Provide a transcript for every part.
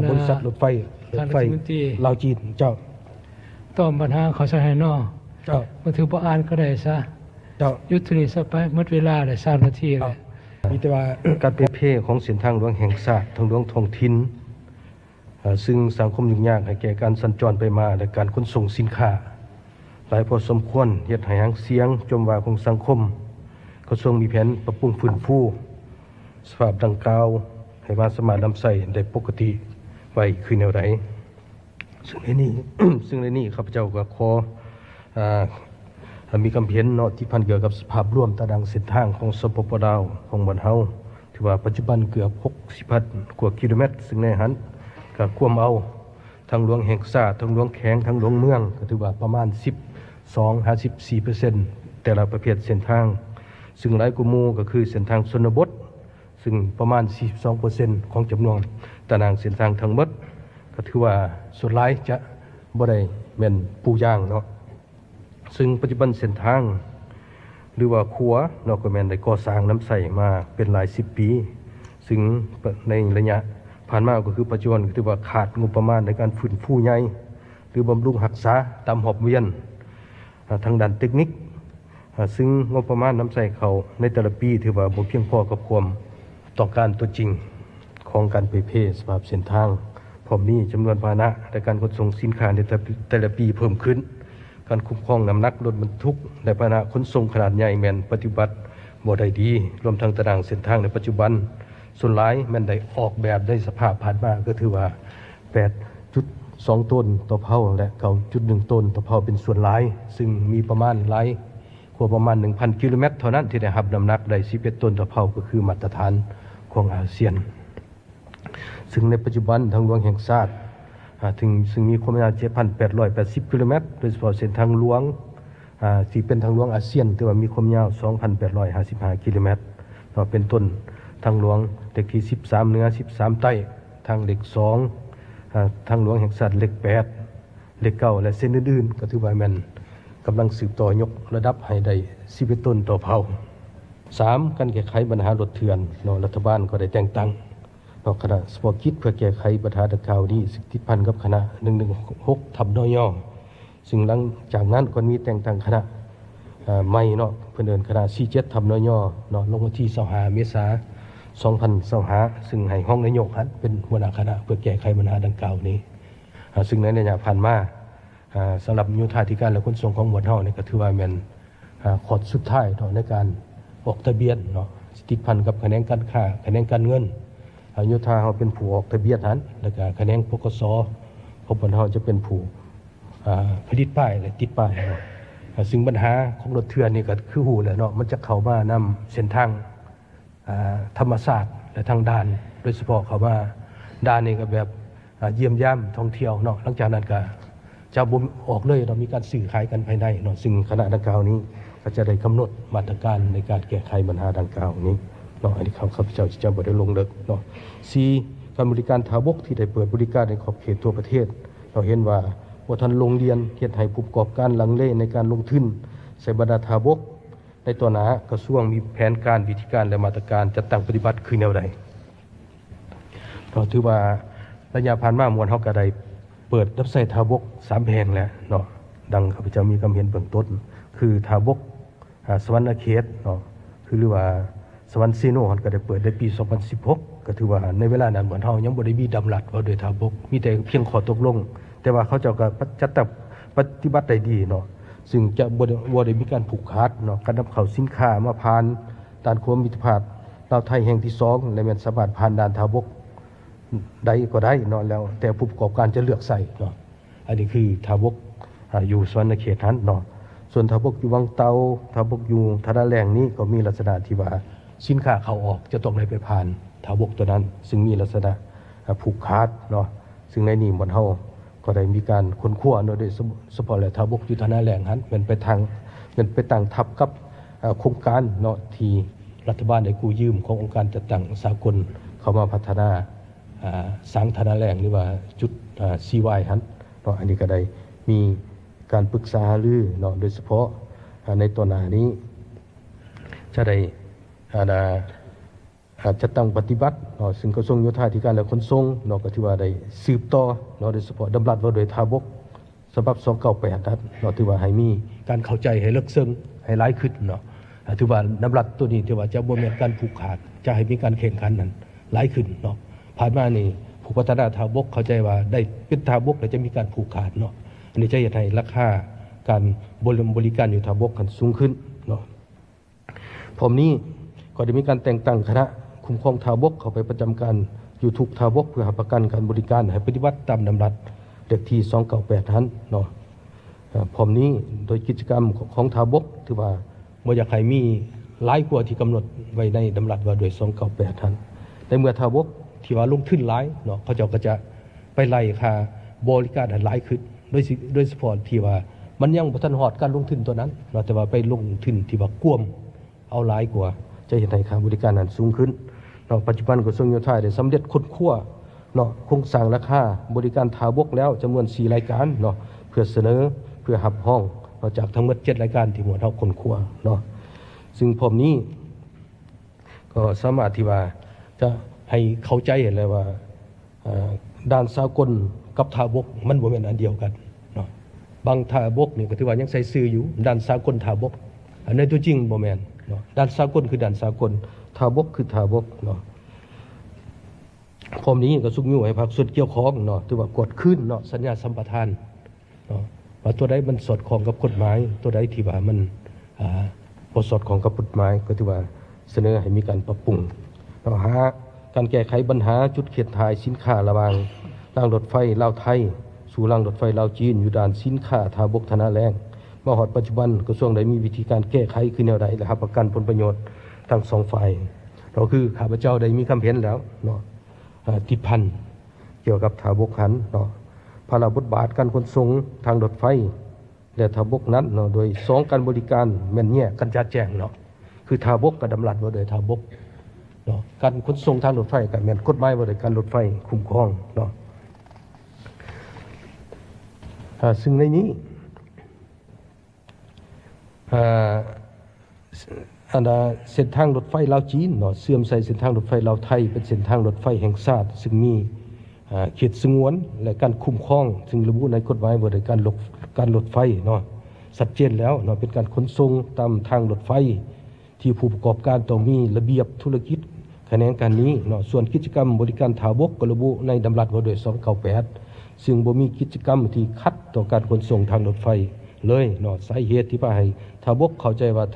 บริษัทรถไฟลาวจีนเจ้าต้อมปัญหาเขาใช้ให้นอเจ้ามาถือบ่อ่านก็ได้ซะเจ้ายุติซะไปหมดเวลาได้3 นาทีเลยมีแต่ว่าการเปรียบเทียบของเส้นทางหลวงแห่งชาติทางหลวงท้องถิ่นซึ่งสังคมยุ่งยากให้แก่การสัญจรไปมาและการขนส่งสินค้าหลายพอสมควรเฮ็ดให้หางเสียงจมว่าของสังคมกระทรวงมีแผนปรับปรุงฟื้นฟูสภาพดังกล่าวให้มาสามารถนำใช้ได้ปกติไว้คือแนวใดซึ่งในนี้ข้าพเจ้าก็ขอมีคำเห็นเนาะที่พันเกี่ยวกับสภาพร่วมตารางเส้นทางของสปปลาวของบ้านเฮาถือว่าปัจจุบันเกือบ60,000 กว่ากิโลเมตรซึ่งในหันก็ควมเอาทางหลวงแห่งชาติทางหลวงแข็งทางหลวงเมืองก็ถือว่าประมาณ 12-54% แต่ละประเภทเส้นทางซึ่งหลายกว่าหมู่ก็คือเส้นทางชนบทซึ่งประมาณ 42% ของจำนวนตารางเส้นทางทั้งหมดก็ถือว่าส่วนหลายจะบ่ได้แม่นปูยางเนาะซึ่งปัจจุบันเส้นทางหรือว่าขัวเนาะก็แม่นได้ก่อสร้างน้ำใสมาเป็นหลาย10 ปีซึ่งในระยะผ่านมาก็คือปัจจุบันก็ถือว่าขาดงบประมาณในการฟื้นฟูใหญ่หรือบำรุงรักษาตามหอบเวียนทางด้านเทคนิคซึ่งงบประมาณน้ำใสเขาในแต่ละปีถือว่าบ่เพียงพอกับความต้องการตัวจริงของการเผยแพร่สภาพเส้นทางพร้อมนี้จำนวนพาหนะและการขนส่งสินค้าในแต่ละปีเพิ่มขึ้นการคุ้มครองน้ำหนักรถบรรทุกและพาหนะขนส่งขนาดใหญ่แม่นปฏิบัติบ่ได้ดีรวมทั้งตารางเส้นทางในปัจจุบันส่วนหลายแม่นได้ออกแบบได้สภาพผ่านมาก็ถือว่า 8.2 ต้นต่อเผาและ 9.1 ต้นต่อเผาเป็นส่วนหลายซึ่งมีประมาณหลายกว่าประมาณ 1,000 กิโลเมตรเท่านั้นที่ได้รับน้ำหนักได้11 ต้นต่อเผาก็คือมาตรฐานของอาเซียนซึ่งในปัจจุบันทางหลวงแห่งชาติซึ่งมีความยาว 7,880 กิโลเมตรโดยเฉพาะเส้นทางหลวงที่เป็นทางหลวงอาเซียนถือว่ามีความยาว 2,855 กิโลเมตรเป็นต้นทางหลวงเลขที่13เหนือ13ใต้ทางเลข2ทางหลวงแห่งชาติเลข8เลข9และเส้นอื่นๆก็ถือว่ามันกำลังสืบต่อยกระดับให้ได้11 ต้นต่อเผา3การแก้ไขปัญหารถเถื่อนรัฐบาลก็ได้แต่งตั้งคณะเฉพาะกิจเพื่อแก้ไขปัญหาดังกล่าวนี้ซึ่งติดพันกับคณะ116ทับนย.ซึ่งหลังจากนั้นก็มีแต่งตั้งคณะใหม่เนาะเพิ่นเอิ้นคณะ47ทับนย.ลงวันที่25 เมษายน 2025ซึ่งให้ห้องนายกเป็นหัวหน้าคณะเพื่อแก้ไขปัญหาดังกล่าวนี้ซึ่งในระยะผ่านมาสำหรับโยธาธิการและขนส่งของหมวดเฮานี่ก็ถือว่าแม่นขอดสุดท้ายเนาะในการออกทะเบียนเนาะติดพันกับคะแนนการค้าคะแนนการเงินโยธาเฮาเป็นผู้ออกทะเบียนนั้นแล้วก็คะแนนปกส.ของเฮาจะเป็นผู้ผลิตป้ายและติดป้ายเนาะซึ่งปัญหาของรถเถื่อนนี่ก็คือฮู้แหละเนาะมันจะเข้ามานำเส้นทางธรรมศาสตร์และทางด่านโดยเฉพาะเขาว่าด่านนี่ก็แบบเยี่ยมยามท่องเที่ยวเนาะหลังจากนั้นก็จะบ่ออกเลยเรามีการซื้อขายกันภายในเนาะซึ่งคณะดังกล่าวนี้ก็จะได้กำหนดมาตรการในการแก้ไขปัญหาดังกล่าวนี้เนาะอันนี้ข้าพเจ้าจะบ่ได้ลงลึกเนาะ4การบริการทางบกที่ได้เปิดบริการในขอบเขตทั่วประเทศเราเห็นว่าท่านโรงเรียนเฮ็ดให้ผู้ประกอบการลังเลในการลงทุนใส่บรรดาทางบกในตัวหน้ากระทรวงมีแผนการวิธีการและมาตรการจัดตั้งปฏิบัติคือแนวใดก็ถือว่าระยะผ่านมาหมวดเฮาก็ได้เปิดรับใช้ทางบก3แห่งแล้วเนาะดังข้าพเจ้ามีความเห็นเบื้องต้นคือทางบกสวรรณเขตเนาะคือหรือว่าสวรรค์ซีโนก็ได้เปิดในปี 2016 ก็ถือว่าในเวลานั้นหมวดเฮายังบ่ได้มีดำรัสว่าโดยทางบกมีแต่เพียงขอตกลงแต่ว่าเขาเจ้าก็จัดตั้งปฏิบัติได้ดีเนาะซึ่งจะบ่ได้มีการผูกขาดเนาะการนำเข้าสินค้ามาผ่านด่านความมิตรภาพลาวไทยแห่งที่2และแม่นสามารถผ่านด่านทางบกใดก็ได้เนาะแล้วแต่ผู้ประกอบการจะเลือกใส่เนาะอันนี้คือทางบกอยู่สวรรณเขตนั้นเนาะส่วนทางบกอยู่วังเตาทางบกอยู่ทะเลแรงนี้ก็มีลักษณะที่ว่าสินค้าเข้าออกจะต้องได้ไปผ่านทางบกตัวนั้นซึ่งมีลักษณะผูกขาดเนาะซึ่งในนี้หมดเฮาก็ได้มีการค้นคว้าโดยเฉพาะและทางบกอยู่ทะเลแรงนั้นเป็นไปตั้งทับกับโครงการเนาะที่รัฐบาลได้กู้ยืมขององค์การจัดตั้งสากลเข้ามาพัฒนาสร้างทะเลแรงหรือว่าจุดCY นั้นเนาะอันนี้ก็ได้มีการปรึกษาหรือเนาะโดยเฉพาะในตัวหน้านี้จะได้ จะตั้งปฏิบัติเนาะซึ่งกระทรวงโยธาธิการและขนส่งเนาะก็ถือว่าได้สืบต่อเนาะโดยเฉพาะดำรัสว่าโดยทาบกฉบับ298นั้นเนาะถือว่าให้มีการเข้าใจให้ลึกซึ้งให้หลายขึ้นเนาะถือว่าดำรัสตัวนี้ถือว่าจะบ่แม่นการผูกขาดจะให้มีการแข่งขันนั้นหลายขึ้นเนาะผ่านมานี่ผู้พัฒนาทาบกเข้าใจว่าได้เป็นทาบกแล้วจะมีการผูกขาดเนาะอันนี้จะเฮ็ดให้ราคาการบริการอยู่ทาบกกันสูงขึ้นเนาะพร้อมนี้ก็ได้มีการแต่งตั้งคณะคุ้มครองทาบกเข้าไปประจำการอยู่ทุกทาบกเพื่อหาประกันการบริการให้ปฏิบัติตามดำรัสเลขที่298นั้นเนาะพร้อมนี้โดยกิจกรรมของทาบกถือว่าบ่อยากให้มีหลายกว่าที่กำหนดไว้ในดำรัสว่าโดย298นั้นแต่เมื่อทาบกที่ว่าลงทุนหลายเนาะเขาเจ้าก็จะไปไล่ค่าบริการหลายขึ้นโดยเฉพาะที่ว่ามันยังบ่ทันฮอดการลงทุนตัวนั้นเนาะแต่ว่าไปลงทุนที่ว่ากวมเอาหลายกว่าจะเห็นให้ค่าบริการนั้นสูงขึ้นเนาะปัจจุบันกระทรวงโยธาได้สำเร็จค้นคว้าเนาะโครงสร้างราคาบริการทาบกแล้วจำนวน4รายการเนาะเพื่อเสนอเพื่อรับห้องเนาะจากทั้งหมด7รายการที่หมวดเฮาค้นคว้าเนาะซึ่งพร้อมนี้ก็สามารถที่ว่าจะให้เข้าใจเห็นเลยว่าด้านสากลกับทาบกมันบ่แม่นอันเดียวกันเนาะบางทาบกนี่ก็ถือว่ายังใส่ชื่ออยู่ด้านสากลทาบกอันในตัวจริงบ่แม่นเนาะด้านสากลคือด้านสากลทาบกคือทาบกเนาะพร้อมนี้ก็สุกอยู่ให้ภาคส่วนเกี่ยวข้องเนาะถือว่ากดขึ้นเนาะสัญญาสัมปทานเนาะว่าตัวใดมันสอดคล้องกับกฎหมายตัวใดที่ว่ามันบ่สอดคล้องกับกฎหมายก็ถือว่าเสนอให้มีการปรับปรุงเนาะหาการแก้ไขปัญหาจุดเขียนถ่ายสินค้าระหว่างรางรถไฟลาวไทยสู่รางรถไฟลาวจีนอยู่ด้านสินค้าทาบกธนาแรงมาฮอดปัจจุบันกระทรวงได้มีวิธีการแก้ไขคือแนวใดและรับประกันผลประโยชน์ทั้งสองฝ่ายเราคือข้าพเจ้าได้มีคำเห็นแล้วเนาะติดพันเกี่ยวกับทาบกหันเนาะพระราบทบาทการขนส่งทางรถไฟและทาบกนั้นเนาะโดย2การบริการแม่นแยกกันชัดแจ้งเนาะคือทาบกกับดำรัสว่าโดยทาบกเนาะการขนส่งทางรถไฟกับแม่นกฎหมายว่าโดยการรถไฟคุ้มครองเนาะซึ่งในนี้เส้นทางรถไฟลาวจีนเนาะเสื่อมใส่เส้นทางรถไฟลาวไทยเป็นเส้นทางรถไฟแห่งชาติซึ่งมีเขตสงวนและการคุ้มครองซึ่งระบุในกฎหมายว่าโดยการรถไฟเนาะชัดเจนแล้วเนาะเป็นการขนส่งตามทางรถไฟที่ผู้ประกอบการต้องมีระเบียบธุรกิจแขนงการนี้เนาะส่วนกิจกรรมบริการทาบกก็ระบุในดำรัสว่าโดย298ซึ่งบ่มีกิจกรรมที่ขัดต่อการขนส่งทางรถไฟเลยเนาะสาเหตุที่ว่าให้ทาบกเข้าใจว่า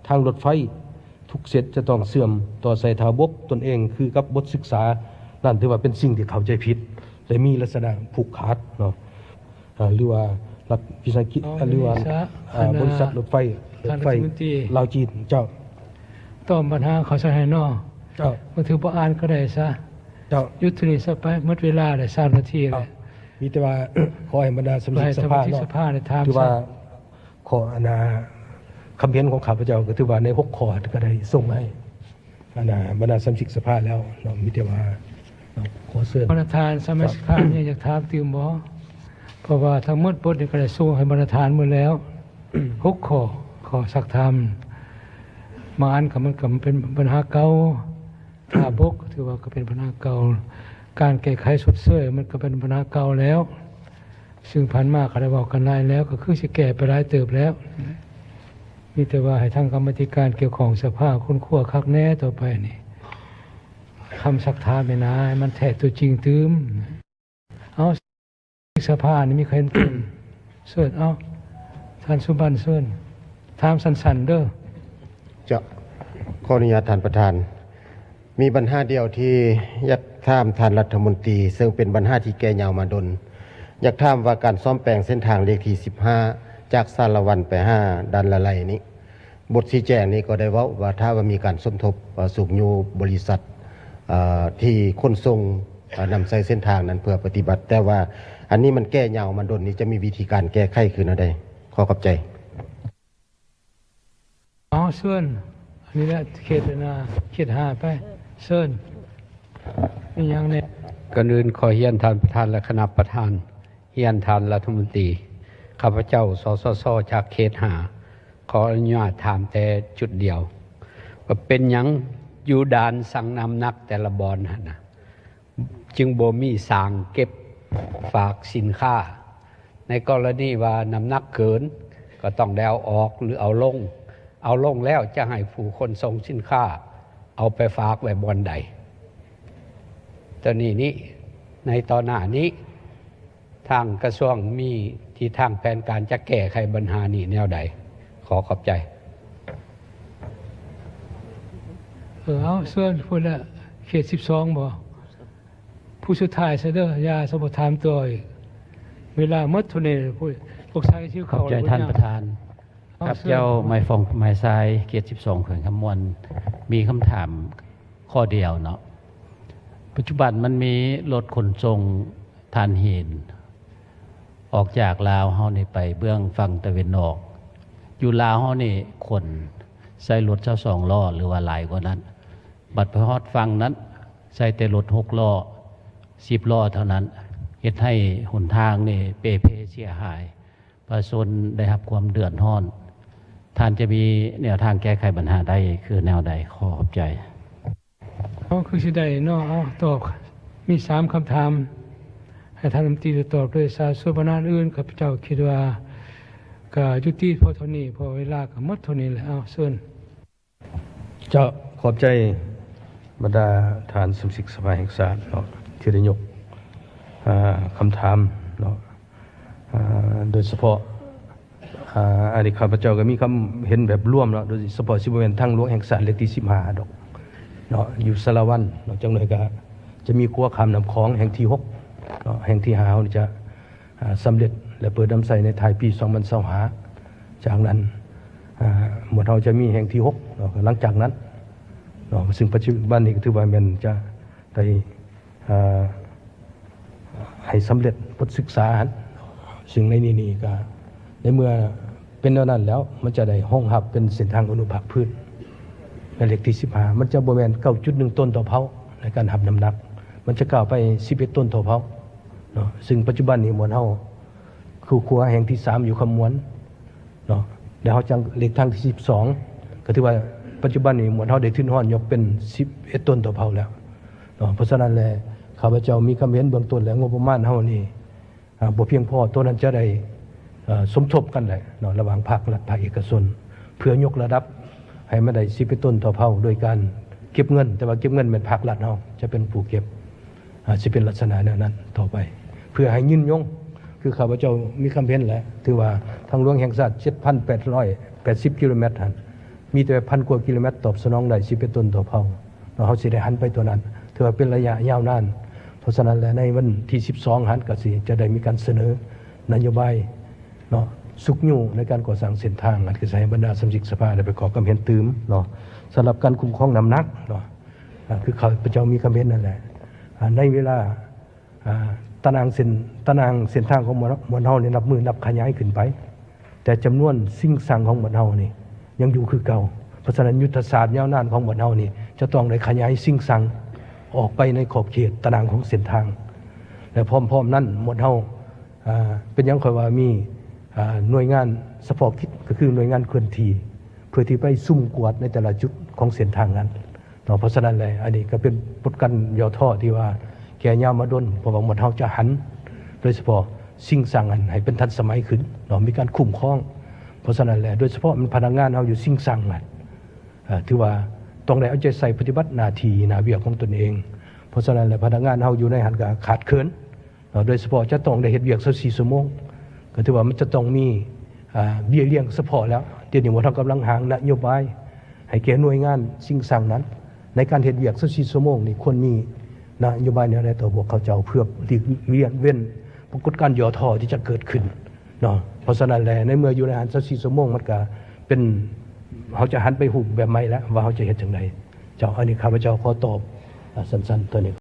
ทางรถไฟทุกเสร็จจะต้องเสื่อมต่อใส่ทาบกตนเองคือกับบทศึกษานั่นถือว่าเป็นสิ่งที่เข้าใจผิดและมีลักษณะผูกขาดเนาะหรือว่าหลักวิสาหกิจหรือว่าบริษัทรถไฟลาวจีนเจ้าตอบปัญหาเขาใส่ให้นอเจ้าบ่ถือบ่อ่านก็ได้ซะเจ้ายุติซะไปหมดเวลาได้3นาทีแล้วมีแต่ว่าขอให้บรรดาสมาชิกสภาเนาะถือว่าขอคำเห็นของข้าพเจ้าก็ถือว่าใน6ข้อก็ได้ส่งให้บรรดาสมาชิกสภาแล้วเนาะมีแต่ว่าขอเชิญประธานสมาชิกสภาเนี่ยอยากถามติวบ่เพราะว่าทั้งหมดบทนี่ก็ได้ส่งให้ประธานหมดแล้ว6ข้อสักถามบางอันก็มันก็เป็นปัญหาเก่าทาบกถือว่าก็เป็นปัญหาเก่าการแก้ไขสุดเสื้อมันก็เป็นปัญหาเก่าแล้วซึ่งผ่านมาก็ได้บอกกันหลายแล้วก็คือสิแก้ไปหลายเติบแล้วมีแต่ว่าให้ทางกรรมธิการเกี่ยวของสภาคุณขั้วคักแน่ต่อไปนี่คำสักถามไม่นายมันแท้ตัวจริงตื้มเอาสภานี่มีใครตื่นเสิร์ชเอาท่านสุบันเสิร์ชถามสั้นๆเด้อจะขออนุญาตท่านประธานมีปัญหาเดียวที่อยากถามท่านรัฐมนตรีซึ่งเป็นปัญหาที่แก่ยาวมาดนอยากถามว่าการซ่อมแปลงเส้นทางเลขที่15จากสารวันไป5ดันละไลนี้บทชี้แจงนี้ก็ได้เว้าว่าถ้าว่ามีการสมทบสุขยูบริษัทที่ขนส่งนำใช้เส้นทางนั้นเพื่อปฏิบัติแต่ว่าอันนี้มันแก้ยาวมาดนนี้จะมีวิธีการแก้ไขคืออะไรขอขอบใจส่วนอันนี้แหละเขตนาเขต5ไปเชิญมีอย่างเนี่ยก่อนอื่นขอเฮียนท่านประธานและคณะประธานเฮียนท่านรัฐมนตรีข้าพเจ้าสสสจากเขต5ขออนุญาตถามแต่จุดเดียวว่าเป็นหยัง อยู่ด่านสั่งนำนักแต่ละบอนหั่นนะจึงบ่มีสางเก็บฝากสินค้า ในกรณีว่าน้ำหนักเกินก็ต้องได้เอาออกหรือเอาลงแล้วจะให้ผู้คนส่งสินค้าเอาไปฝากไว้บอนใดตอนนี้ในตอนหน้านี้ทางกระทรวงมีที่ทางแผนการจะแก้ไขปัญหานี้แนวใดขอขอบใจเอาส่วนพุ่นละเขต12บ่ผู้สุดท้ายซะเด้อยาสมถามตัวอีกเวลาหมดเท่านี้พวกชายที่ ขอบใจท่านประธานครับเจ้าไม้ฟองไม้ทรายเกียรติ12แขวงคำมวลมีคำถามข้อเดียวเนาะปัจจุบันมันมีรถขนส่งถ่านหินออกจากลาวเฮานี่ไปเบื้องฝั่งตะวันออกอยู่ลาวเฮานี่คนใส่รถ22ล้อหรือว่าหลายกว่านั้นบัดไปฮอดฝั่งนั้นใส่แต่รถ6ล้อ10ล้อเท่านั้นเฮ็ดให้หนทางนี่เปเพเสียหายประชาชนได้รับความเดือดร้อนท่านจะมีแนวทางแก้ไขปัญหาได้คือแนวใดขอขอบใจคือสิได้เนาะตอบมี3คำถามให้ท่านรัฐมนตรีตอบด้วยส่วนปัญหาอื่นข้าพเจ้าคิดว่าก็ยุติพอเท่านี้พอเวลาก็หมดเท่านี้แหละเอาส่วนเจ้าขอบใจบรรดาทานสมาชิกสภาแห่งชาติเนาะที่ได้ยกคำถามเนาะโดยเฉพาะอันนี้ข้าพเจ้าก็มีคำเห็นแบบร่วมเนาะโดยเฉพาะสิบเวนทางหลวงแห่งชาติเลขที่15ดอกเนาะอยู่สารวันเนาะจังเลยก็จะมีครัวคำนำของแห่งที่6เนาะแห่งที่5นี่จะสำเร็จและเปิดดำใสในท้ายปี2025จากนั้นหมวดเราจะมีแห่งที่6เนาะหลังจากนั้นเนาะซึ่งปัจจุบันนี้ก็ถือว่ามันจะได้ให้สำเร็จบทศึกษาซึ่งในนี้ก็ในเมื่อเป็นเท่านั้นแล้วมันจะได้ห้องหับเป็นเส้นทางอนุภาคพืชในเลขที่15มันจะบ่แม่น 9.1 ต้นต่อเผาในการหับน้ำหนักมันจะก้าวไป11ต้นต่อเผาเนาะซึ่งปัจจุบันนี้หมวดเฮาคือครัวแห่งที่3อยู่คำมวนเนาะแล้วเฮาจังเลขทางที่12ก็ถือว่าปัจจุบันนี้หมวดเฮาได้ขึ้นฮ้อนยกเป็น11ต้นต่อเผาแล้วเนาะเพราะฉะนั้นแล้วข้าพเจ้ามีคำเห็นเบื้องต้นแล้วงบประมาณเฮานี่บ่เพียงพอตัวนั้นจะได้สมทบกันแหละเนาะระหว่างภาครัฐภาคเอกชนเพื่อยกระดับให้มันได้11ต้นต่อเผาโดยการเก็บเงินแต่ว่าเก็บเงินเป็นภาครัฐเฮาจะเป็นผู้เก็บสิเป็นลักษณะแนวนั้นต่อไปเพื่อให้ยืนยงคือข้าพเจ้ามีคำเห็นแหละถือว่าทางหลวงแห่งชาติ 7,880 กิโลเมตรหั่นมีแต่ 1,000 กว่ากิโลเมตรตอบสนองได้11ต้นต่อเผาเนาะเฮาสิได้หันไปตัวนั้นถือว่าเป็นระยะยาวนานเพราะฉะนั้นแล้วในวันที่12หันก็สิจะได้มีการเสนอนโยบายเนาะสุกยู่ในการก่อสร้างเส้นทางคือให้บรรดาสมาชิกสภาได้ไปขอความเห็นตืมเนาะสำหรับการคุ้มครองน้ำหนักเนาะคือข้าพเจ้ามีความเห็นนั่นแหละในเวลาตารางเส้นทางของมวลเฮานี่นับขยายขึ้นไปแต่จำนวนสิ่งสั่งของมวลเฮานี่ยังอยู่คือเก่าเพราะฉะนั้นยุทธศาสตร์ยาวนานของมวลเฮานี่จะต้องได้ขยายสิ่งสั่งออกไปในขอบเขตตารางของเส้นทางและพร้อมๆนั้นมวลเฮาเป็นอย่างค่อยว่ามีหน่วยงานเฉพาะกิจก็คือหน่วยงานเคลื่อนที่เพื่อที่ไปซุ่มกวดในแต่ละจุดของเส้นทางนั้นเพราะฉะนั้นเลยอันนี้ก็เป็นบทกันย่อท่อที่ว่าแก่ยาวมาดนเพราะว่าหมดเฮาจะหันโดยเฉพาะสิ่งสั่งอันให้เป็นทันสมัยขึ้นมีการคุ้มครองเพราะฉะนั้นแหละโดยเฉพาะมันพนักงานเฮาอยู่สิ่งสั่งอันถือว่าต้องได้เอาใจใส่ปฏิบัติหน้าที่หน้าเวียกของตนเองเพราะฉะนั้นแหละพนักงานเฮาอยู่ในหันก็ขาดเขินโดยเฉพาะจะต้องได้เฮ็ดเวียก24ชั่วโมงก็ถือว่ามันจะต้องมีเบี้ยเลี้ยงเฉพาะแล้วเดี๋ยวนี้ว่าทางกำลังหางนโยบายให้แก่หน่วยงานสิ่งสั่งนั้นในการเฮ็ดเวียก24ชั่วโมงนี่ควรมีนโยบายแนวใดต่อพวกเขาเจ้าเพื่อหลีกเลี่ยงเว้นปรากฏการณ์ย่อท้อที่จะเกิดขึ้นเนาะเพราะฉะนั้นแหละในเมื่ออยู่ในหัน24ชั่วโมงมันก็เป็นเขาจะหันไปรูปแบบใหม่แล้วว่าเขาจะเฮ็ดจังไดเจ้าอันนี้ข้าพเจ้าขอตอบสั้นๆตัวนี้